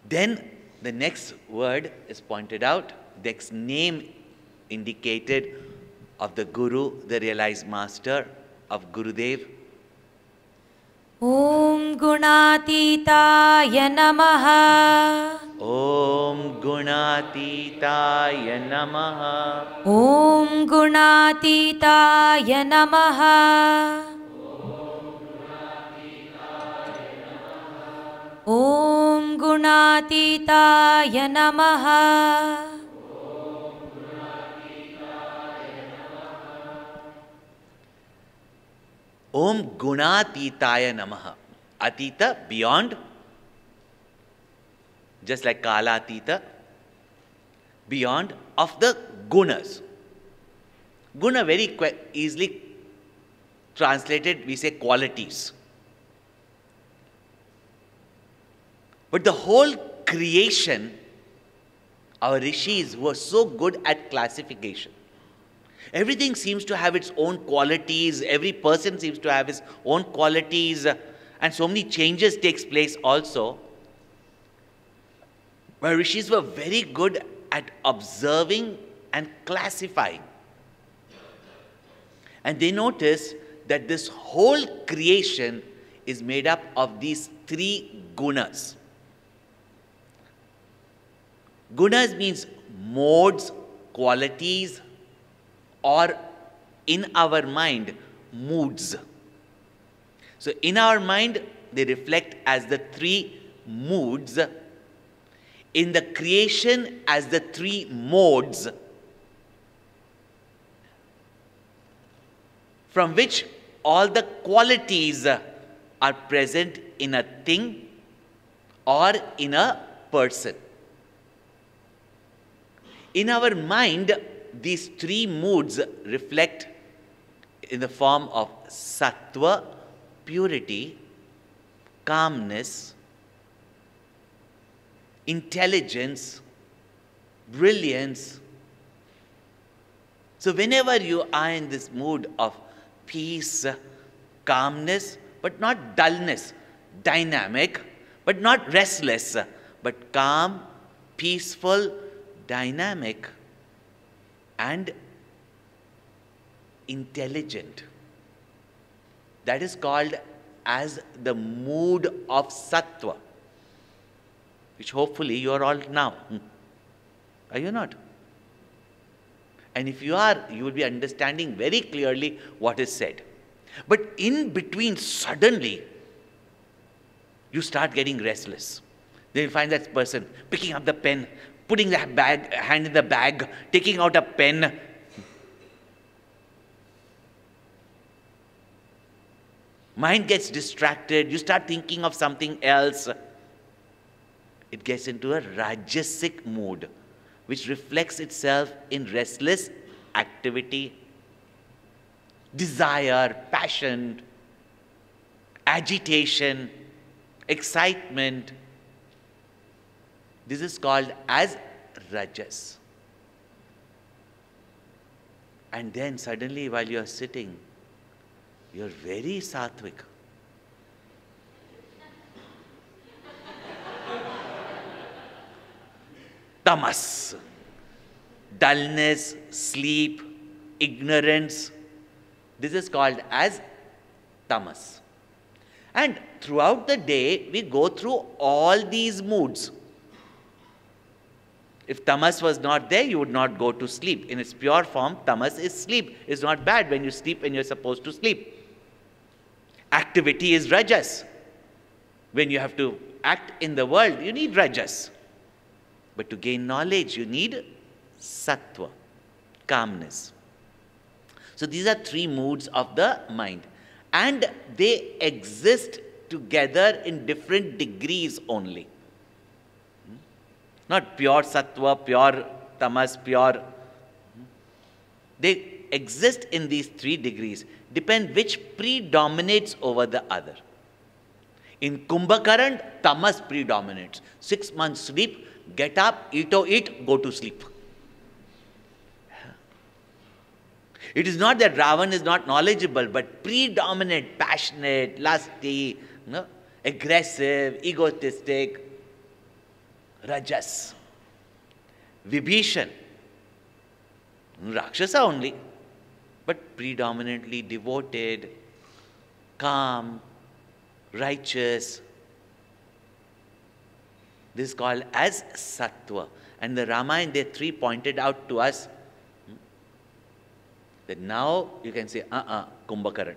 Then the next word is pointed out, the next name indicated of the Guru, the realized master of Gurudev. Om Guņātitāya Namaha. Om Guņātitāya Namaha. Om Guņātitāya Namaha. Om Guņātitāya Namaha. Om Guņātitāya Namaha. Atita, beyond, just like Kalatita, beyond of the gunas. Guna very easily translated, we say qualities. But the whole creation, our rishis were so good at classification. Everything seems to have its own qualities. Every person seems to have his own qualities. And so many changes takes place also. But rishis were very good at observing and classifying. And they noticed that this whole creation is made up of these three gunas. Gunas means modes, qualities, or in our mind, moods. So in our mind, they reflect as the three moods. In the creation, as the three modes, from which all the qualities are present in a thing or in a person. In our mind, these three moods reflect in the form of sattva, purity, calmness, intelligence, brilliance. So whenever you are in this mood of peace, calmness, but not dullness, dynamic, but not restless, but calm, peaceful, dynamic, and intelligent. That is called as the mood of sattva, which hopefully you are all now. Are you not? And if you are, you will be understanding very clearly what is said. But in between, suddenly, you start getting restless. Then you find that person picking up the pen, putting the hand in the bag, taking out a pen. Mind gets distracted, you start thinking of something else. It gets into a rajasic mood, which reflects itself in restless activity, desire, passion, agitation, excitement. This is called as rajas. And then suddenly while you are sitting, you are very sattvic. Tamas, dullness, sleep, ignorance. This is called as tamas. And throughout the day, we go through all these moods. If tamas was not there, you would not go to sleep. In its pure form, tamas is sleep. It's not bad when you sleep when you're supposed to sleep. Activity is rajas. When you have to act in the world, you need rajas. But to gain knowledge, you need sattva, calmness. So these are three moods of the mind. And they exist together in different degrees only. Not pure sattva, pure tamas, pure. They exist in these three degrees. Depend which predominates over the other. In Kumbhakaran, tamas predominates. 6 months sleep, get up, eat, go to sleep. It is not that Ravan is not knowledgeable, but predominant, passionate, lusty, aggressive, egotistic. Rajas. Vibhishan, Rakshasa only, but predominantly devoted, calm, righteous. This is called as Sattva. And the Ramayana, they three pointed out to us that now you can say, Kumbhakaran.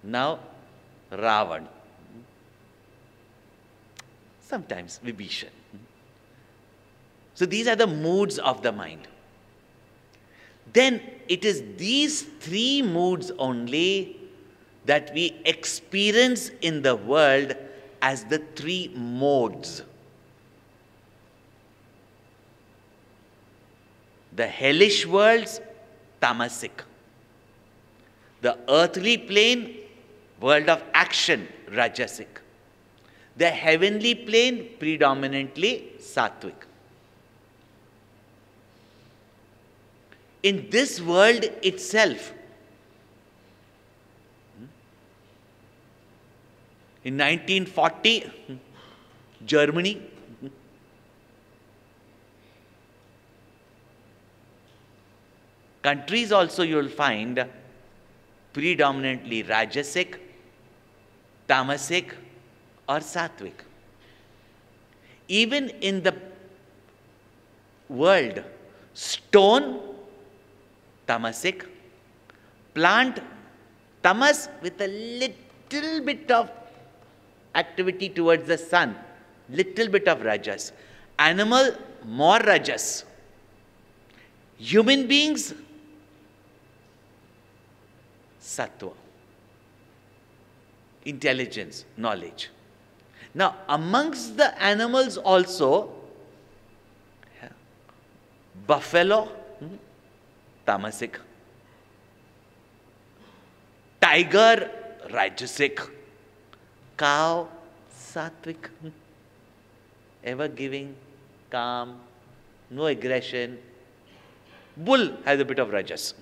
Now, Ravan. Sometimes Vibhishan. So these are the moods of the mind. Then it is these three moods only that we experience in the world as the three modes. The hellish worlds, tamasic. The earthly plane, world of action, rajasic. The heavenly plane, predominantly sattvic. In this world itself, in 1940, Germany, countries also you will find predominantly rajasic, tamasic or sattvic. Even in the world, stone, tamasic, plant, tamas with a little bit of activity towards the sun, little bit of rajas. Animal, more rajas. Human beings, sattva. Intelligence, knowledge. Now, amongst the animals also, buffalo, tamasic. Tiger, rajasic. Cow, sattvic. Ever giving, calm, no aggression. Bull has a bit of rajas.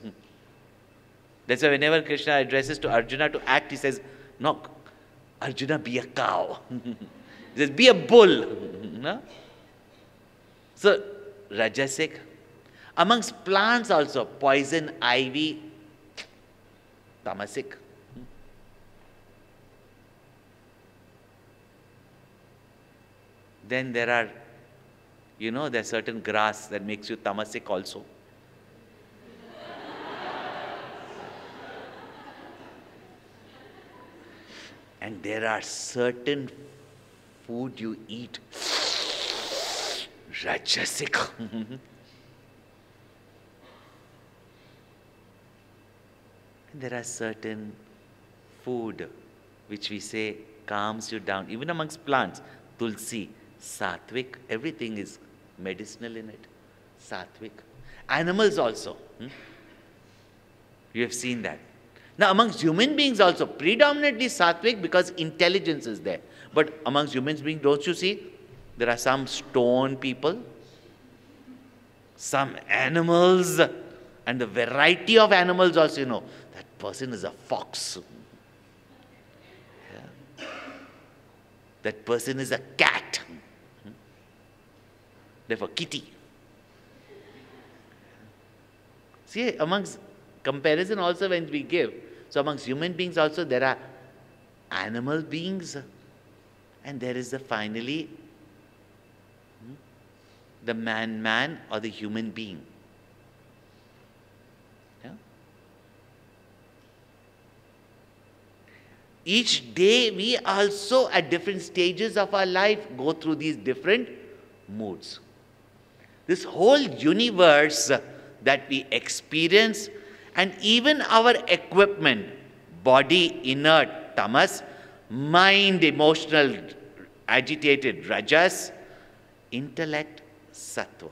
That's why whenever Krishna addresses to Arjuna to act, he says, no, Arjuna, be a cow. He says, be a bull. No? So, rajasic. Amongst plants also, poison, ivy, tamasic. Then there are, there's certain grass that makes you tamasic also. And there are certain food you eat, rajasic. And there are certain food which we say calms you down. Even amongst plants, tulsi, sattvic, everything is medicinal in it, sattvic. Animals also, you have seen that. Now amongst human beings also, predominantly sattvic because intelligence is there. But amongst human beings, don't you see, there are some stone people, some animals, and the variety of animals also, that person is a fox. Yeah. That person is a cat. Therefore, kitty. See, amongst comparison also when we give, so amongst human beings also there are animal beings and there is finally the man or the human being. Yeah? Each day we also at different stages of our life go through these different moods. This whole universe that we experience and even our equipment, body inert, tamas, mind emotional, agitated, rajas, intellect, sattva.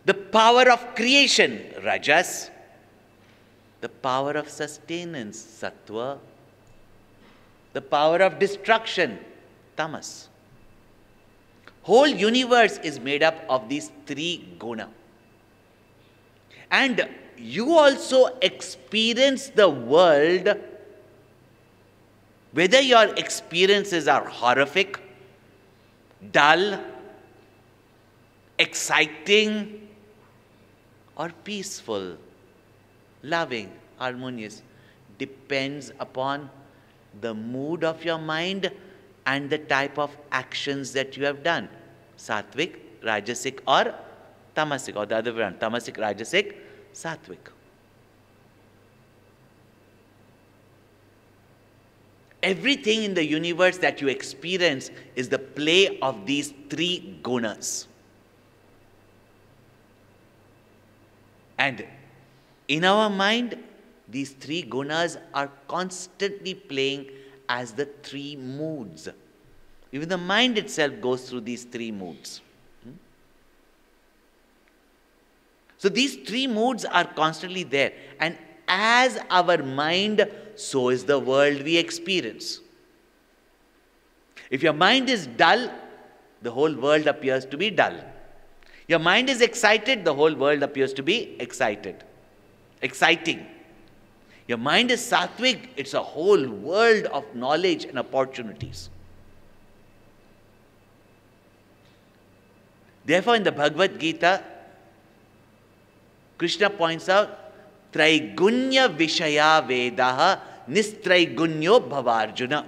The power of creation, rajas. The power of sustenance, sattva. The power of destruction, tamas. Whole universe is made up of these three guna. And you also experience the world Whether your experiences are horrific, dull, exciting, or peaceful, loving, harmonious, depends upon the mood of your mind and the type of actions that you have done. Sattvic, Rajasic, or Tamasic, or the other way around. Tamasic, Rajasic, Sattvic. Everything in the universe that you experience is the play of these three gunas. And in our mind, these three gunas are constantly playing as the three moods. Even the mind itself goes through these three moods. So these three moods are constantly there. And as our mind, so is the world we experience. If your mind is dull, the whole world appears to be dull. Your mind is excited, the whole world appears to be excited. Exciting. Your mind is sattvic, it's a whole world of knowledge and opportunities. Therefore, in the Bhagavad Gita, Krishna points out, Traigunya Vishaya Vedaha Nistraigunya Bhavarjuna.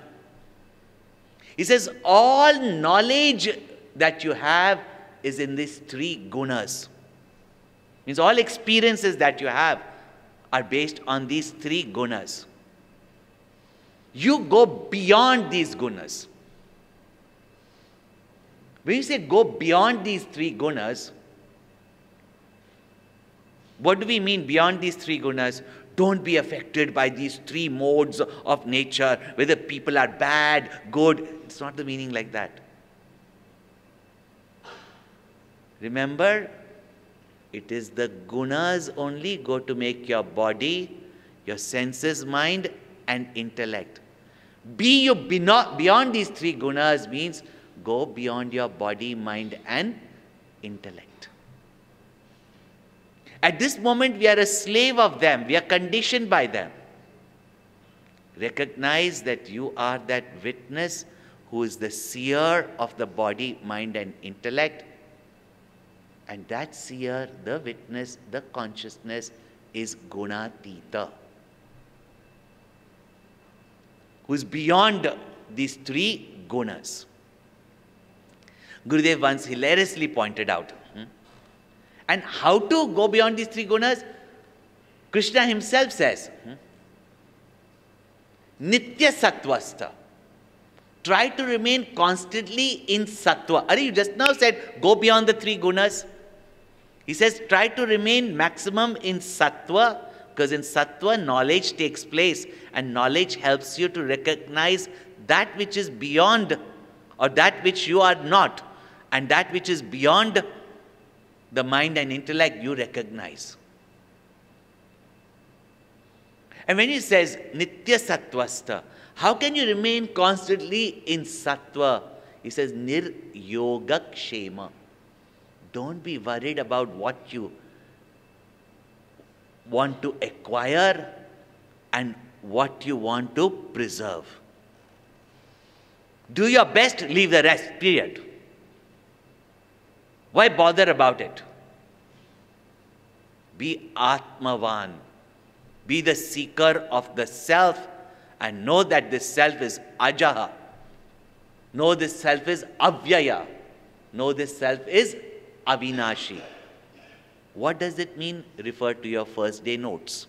He says, all knowledge that you have is in these three gunas. Means all experiences that you have are based on these three gunas. You go beyond these gunas. When you say go beyond these three gunas, what do we mean beyond these three gunas? Don't be affected by these three modes of nature, whether people are bad, good. It's not the meaning like that. Remember, it is the gunas only go to make your body, your senses, mind, and intellect. Be you beyond these three gunas means go beyond your body, mind, and intellect. At this moment, we are a slave of them. We are conditioned by them. Recognize that you are that witness who is the seer of the body, mind, and intellect. And that seer, the witness, the consciousness is Guṇātīta, who is beyond these three gunas. Gurudev once hilariously pointed out. And how to go beyond these three gunas? Krishna himself says, Nitya Sattvasta. Try to remain constantly in Sattva. Are you just now said, go beyond the three gunas? He says, try to remain maximum in Sattva, because in Sattva, knowledge takes place, and knowledge helps you to recognize that which is beyond, or that which you are not, and that which is beyond the mind and intellect, you recognize. And when he says, Nitya Sattvasta, how can you remain constantly in Sattva? He says, Nir-yoga kshema. Don't be worried about what you want to acquire and what you want to preserve. Do your best, leave the rest, period. Why bother about it? Be Atmavan. Be the seeker of the self and know that this self is Ajaha. Know this self is Avyaya. Know this self is Avinashi. What does it mean? Refer to your first day notes.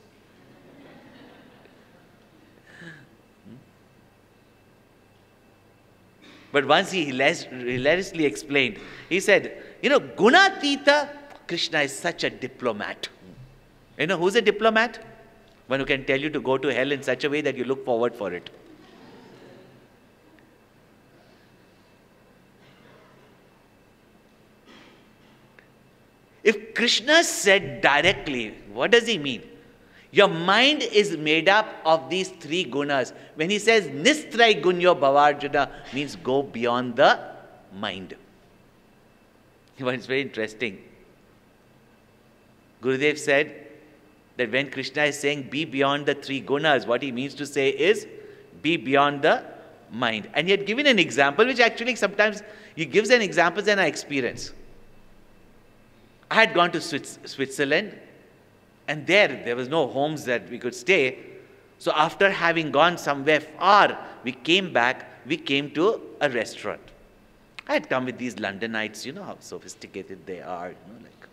But once he hilariously explained, he said, Guṇātīta, Krishna is such a diplomat. You know who's a diplomat? One who can tell you to go to hell in such a way that you look forward for it. If Krishna said directly, what does he mean? Your mind is made up of these three gunas. When he says Nistraigunya Bhavarjuna, means go beyond the mind. It's very interesting. Gurudev said that when Krishna is saying be beyond the three gunas, what he means to say is Be beyond the mind. And he had given an example, which actually sometimes he gives an example and I experience. I had gone to Switzerland, and there was no homes that we could stay. So after having gone somewhere far, we came back, we came to a restaurant. I had come with these Londonites, you know how sophisticated they are, like.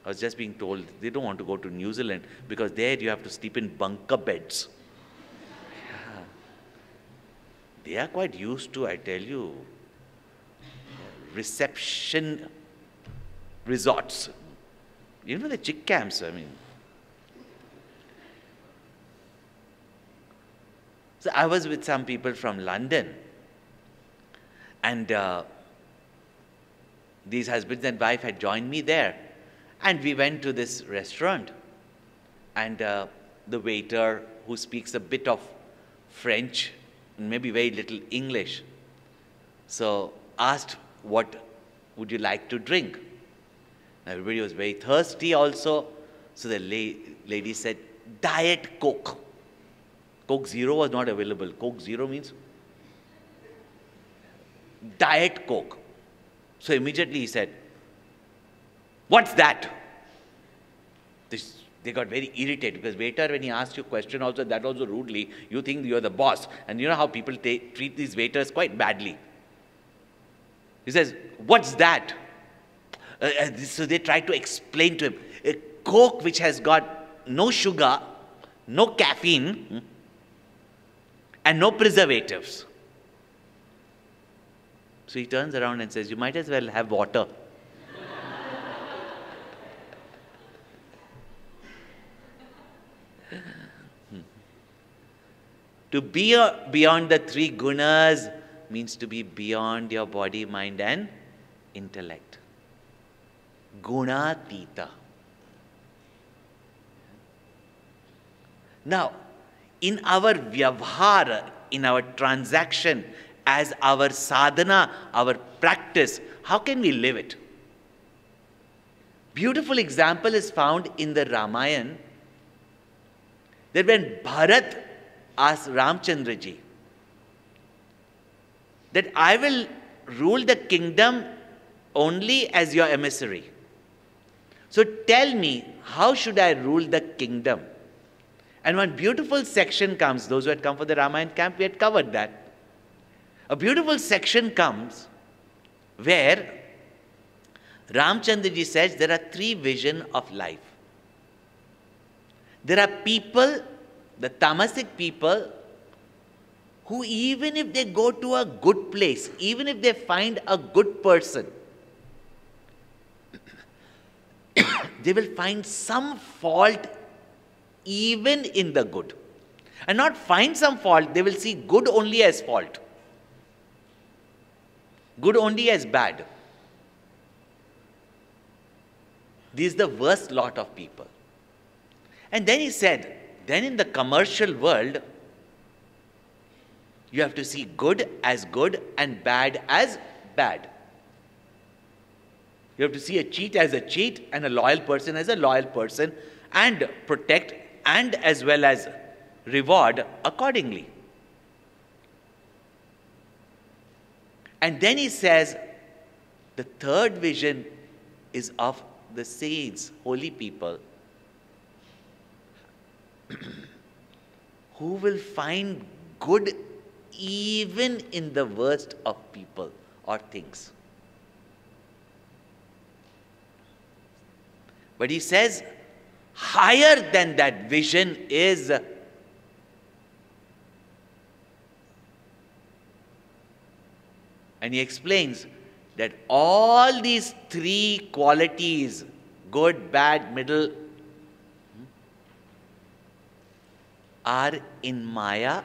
I was just being told they don't want to go to New Zealand because there you have to sleep in bunker beds. Yeah. They are quite used to, I tell you, reception resorts. You know the CHYK camps, I mean. So I was with some people from London, and these husbands and wife had joined me there. And we went to this restaurant, and the waiter, who speaks a bit of French, and maybe very little English, so asked, what would you like to drink? Everybody was very thirsty also, so the lady said, Diet Coke. Coke Zero was not available. Coke Zero means Diet Coke. So immediately he said, what's that? They got very irritated, because waiter, when he asks you a question also, that also rudely, you think you're the boss. And you know how people treat these waiters quite badly. He says, what's that? So they try to explain to him, a Coke which has got no sugar, no caffeine, and no preservatives. So he turns around and says, you might as well have water. To be beyond the three gunas means to be beyond your body, mind and intellect. Guņātitāya. Now, in our vyavhara, in our transaction, as our sadhana, our practice, how can we live it? Beautiful example is found in the Ramayana, that when Bharat asked Ramchandraji that I will rule the kingdom only as your emissary. So tell me, how should I rule the kingdom? And one beautiful section comes, those who had come for the Ramayana camp, we had covered that. A beautiful section comes where Ramchandraji says there are three visions of life. There are people, the tamasic people, who even if they go to a good place, even if they find a good person, they will find some fault even in the good. And not find some fault, they will see good only as fault. Good only as bad. This is the worst lot of people. And then he said, then in the commercial world, you have to see good as good and bad as bad. You have to see a cheat as a cheat and a loyal person as a loyal person, and protect and as well as reward accordingly. And then he says, the third vision is of the saints, holy people, who will find good even in the worst of people or things. But he says, higher than that vision is and he explains that all these three qualities, good, bad, middle, are in Maya.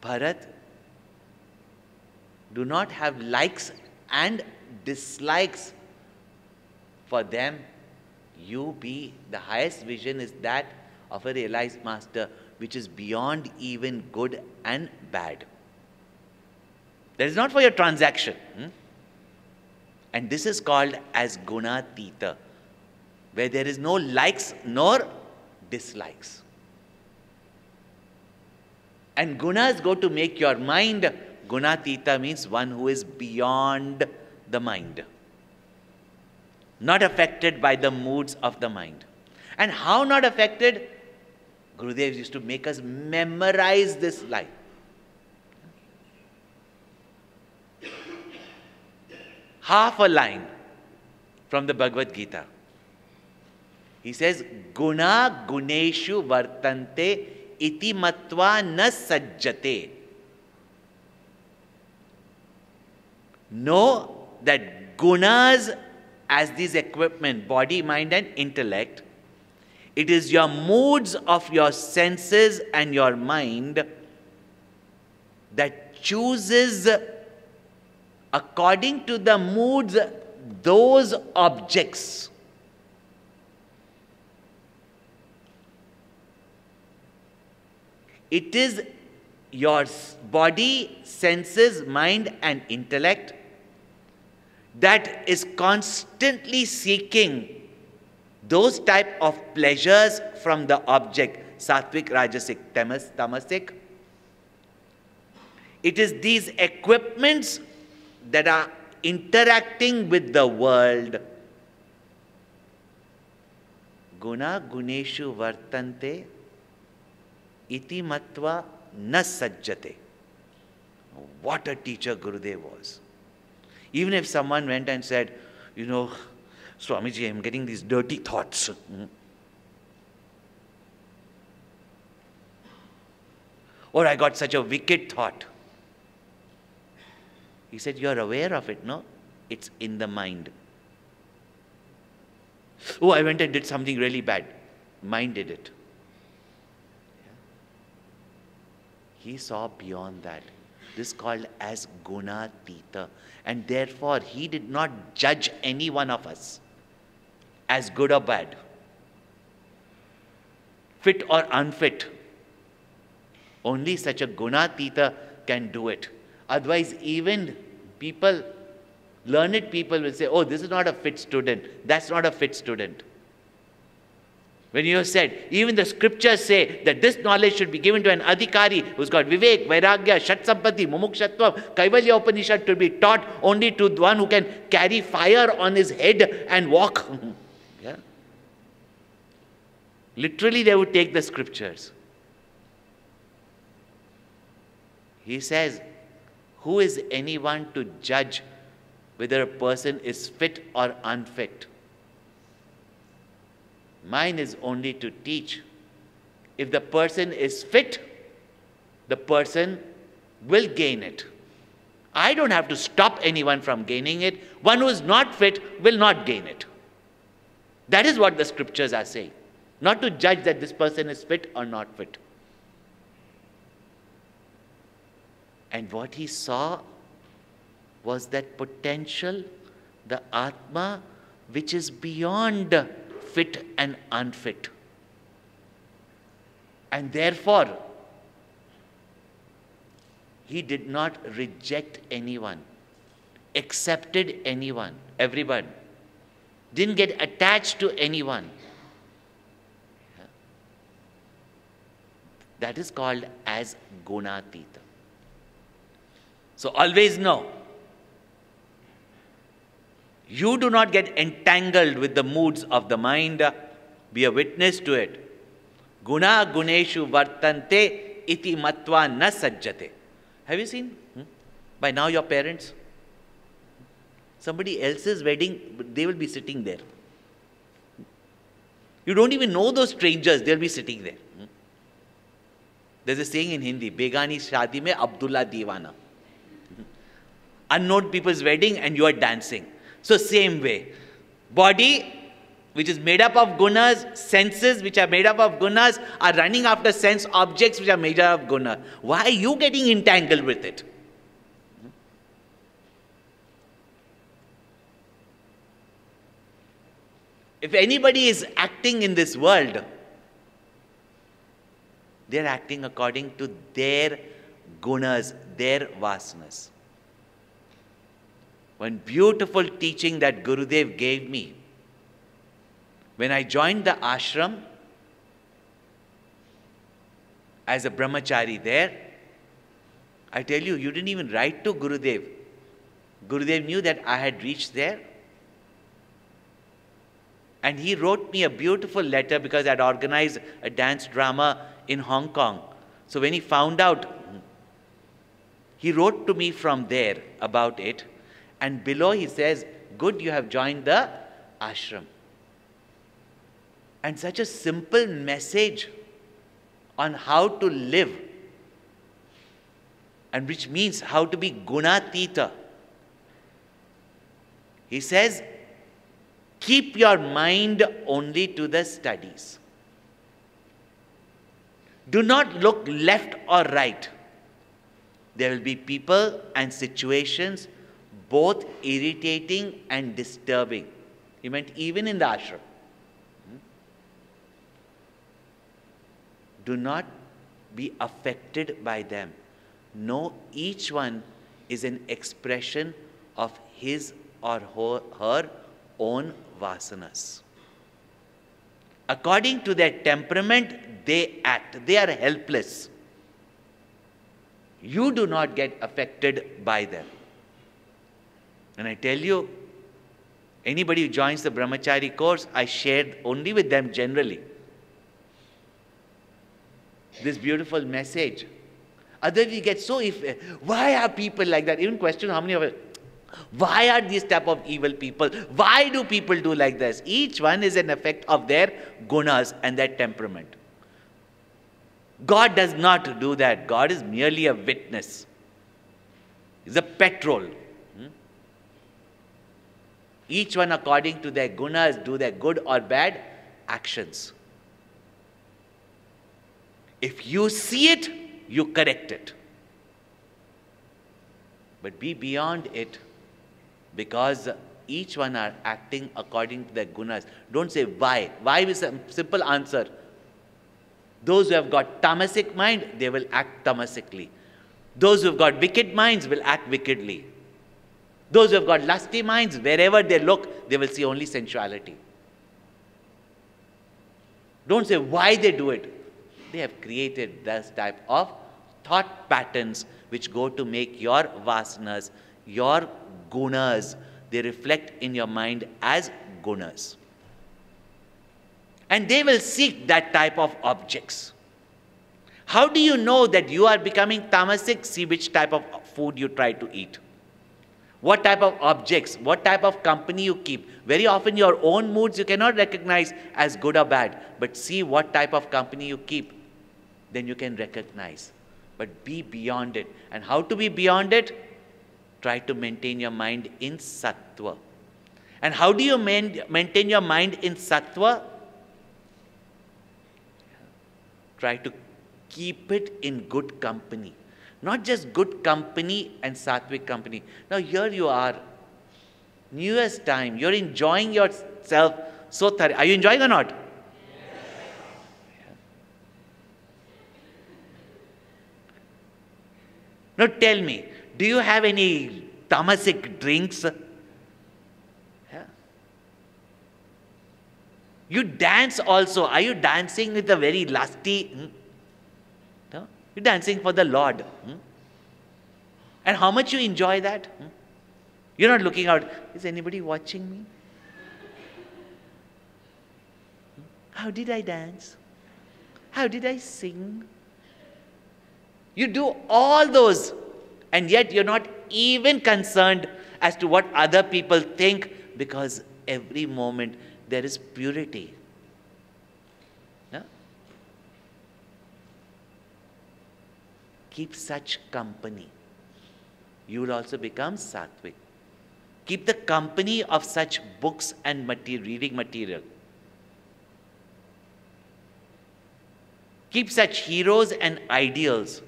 Bharat, do not have likes and dislikes for them. You be, the highest vision is that of a realized master, which is beyond even good and bad. That is not for your transaction. And this is called as Guņātitāya, where there is no likes nor dislikes. And gunas go to make your mind. Guṇātīta means one who is beyond the mind, not affected by the moods of the mind. And how not affected? Gurudev used to make us memorize this line. Half a line from the Bhagavad Gita. He says, Guna guneshu vartante iti matva na sajjate. Know that gunas as these equipment, body, mind and intellect, it is your moods of your senses and your mind that chooses according to the moods those objects. It is your body, senses, mind and intellect that is constantly seeking those type of pleasures from the object, sattvic, rajasic, tamasic. It is these equipments that are interacting with the world. Guna guneshu vartante iti matva na sajjate. What a teacher Gurudev was. Even if someone went and said, you know, Swamiji, I'm getting these dirty thoughts. Or I got such a wicked thought. He said, you're aware of it, no? It's in the mind. Oh, I went and did something really bad. Mind did it. He saw beyond that. This is called as Guṇātīta. And therefore, he did not judge any one of us as good or bad, fit or unfit. Only such a Guṇātīta can do it. Otherwise, even people, learned people will say, oh, this is not a fit student. That's not a fit student. When you have said, even the scriptures say that this knowledge should be given to an adhikari who's got vivek, vairagya, shat-sampati, mumukshatva, kaivalya Upanishad to be taught only to one who can carry fire on his head and walk. Yeah? Literally, they would take the scriptures. He says, who is anyone to judge whether a person is fit or unfit? Mine is only to teach. If the person is fit, the person will gain it. I don't have to stop anyone from gaining it. One who is not fit will not gain it. That is what the scriptures are saying. Not to judge that this person is fit or not fit. And what he saw was that potential, the Atma, which is beyond fit and unfit. And therefore, he did not reject anyone, accepted anyone, everyone. Didn't get attached to anyone. That is called as Guṇātīta. So always know, you do not get entangled with the moods of the mind. Be a witness to it. Guna guneshu vartante iti matva na sajjate. Have you seen? By now your parents, somebody else's wedding, they will be sitting there. You don't even know those strangers, they'll be sitting there. There's a saying in Hindi, Begani Shadi mein Abdullah Diwana. Unknown people's wedding and you are dancing. So same way, body which is made up of gunas, senses which are made up of gunas are running after sense objects which are made up of guna. Why are you getting entangled with it? If anybody is acting in this world, they are acting according to their gunas, their vasanas. One beautiful teaching that Gurudev gave me. When I joined the ashram, as a brahmachari there. I tell you, you didn't even write to Gurudev. Gurudev knew that I had reached there. And he wrote me a beautiful letter because I had organized a dance drama in Hong Kong. So when he found out, he wrote to me from there about it. And below he says, good, you have joined the ashram. And such a simple message on how to live, and which means how to be Guņātitāya. He says, keep your mind only to the studies. Do not look left or right. There will be people and situations both irritating and disturbing. He meant even in the ashram. Do not be affected by them. No, each one is an expression of his or her own vasanas. According to their temperament, they act. They are helpless. You do not get affected by them. And I tell you, anybody who joins the brahmachari course, I share only with them generally this beautiful message. Otherwise, we get so, why are people like that? Even question how many of us, why are these type of evil people? Why do people do like this? Each one is an effect of their gunas and their temperament. God does not do that. God is merely a witness. He's a petrol. Each one according to their gunas do their good or bad actions. If you see it, you correct it. But be beyond it, because each one are acting according to their gunas. Don't say why. Why is a simple answer. Those who have got tamasic mind, they will act tamasically. Those who have got wicked minds will act wickedly. Those who have got lusty minds, wherever they look, they will see only sensuality. Don't say why they do it. They have created this type of thought patterns which go to make your vasanas, your gunas, they reflect in your mind as gunas. And they will seek that type of objects. How do you know that you are becoming tamasic? See which type of food you try to eat. What type of objects, what type of company you keep. Very often your own moods you cannot recognize as good or bad. But see what type of company you keep. Then you can recognize. But be beyond it. And how to be beyond it? Try to maintain your mind in sattva. And how do you maintain your mind in sattva? Try to keep it in good company. Not just good company and sattvic company. Now here you are, New Year's time, you're enjoying yourself so thoroughly. Are you enjoying or not? Yes. Now tell me, do you have any tamasic drinks? Yeah. You dance also. Are you dancing with a very lusty? No? You're dancing for the Lord. And how much you enjoy that? You're not looking out, is anybody watching me? How did I dance? How did I sing? You do all those, and yet you're not even concerned as to what other people think, because every moment there is purity. No? Keep such company. You will also become sattvic. Keep the company of such books and reading material. Keep such heroes and ideals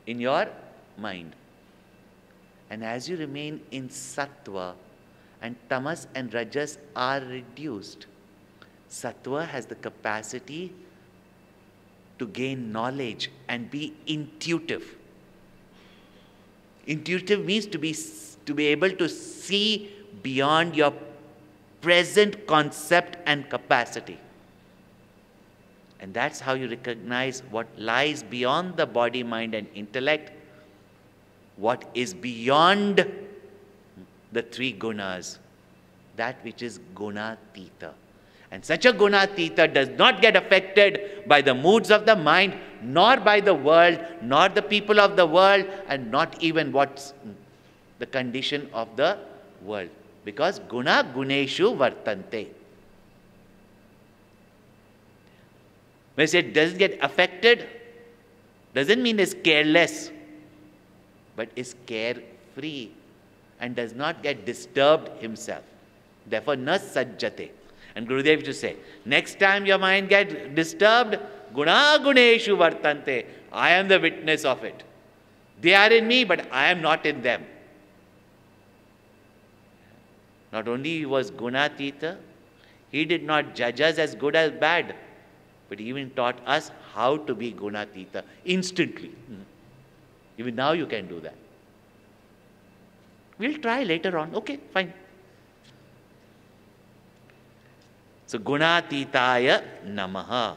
in your mind. And as you remain in sattva, and tamas and rajas are reduced, sattva has the capacity to gain knowledge and be intuitive. Intuitive means to be able to see beyond your present concept and capacity. And that's how you recognize what lies beyond the body, mind and intellect, what is beyond the three gunas, that which is Guņātitāya. And such a Guņātitāya does not get affected by the moods of the mind, nor by the world, nor the people of the world, and not even what's the condition of the world. Because guna guneshu vartante. When I say it doesn't get affected, doesn't mean it's careless, but is carefree and does not get disturbed himself. Therefore, na sajjate. And Gurudev used to say, next time your mind gets disturbed, guna guneshu vartante. I am the witness of it. They are in me, but I am not in them. Not only was Guņātitāya, he did not judge us as good or bad, but he even taught us how to be Guņātitāya instantly. Even now you can do that. We'll try later on. Okay, fine. So, Guņātitāya Namaha.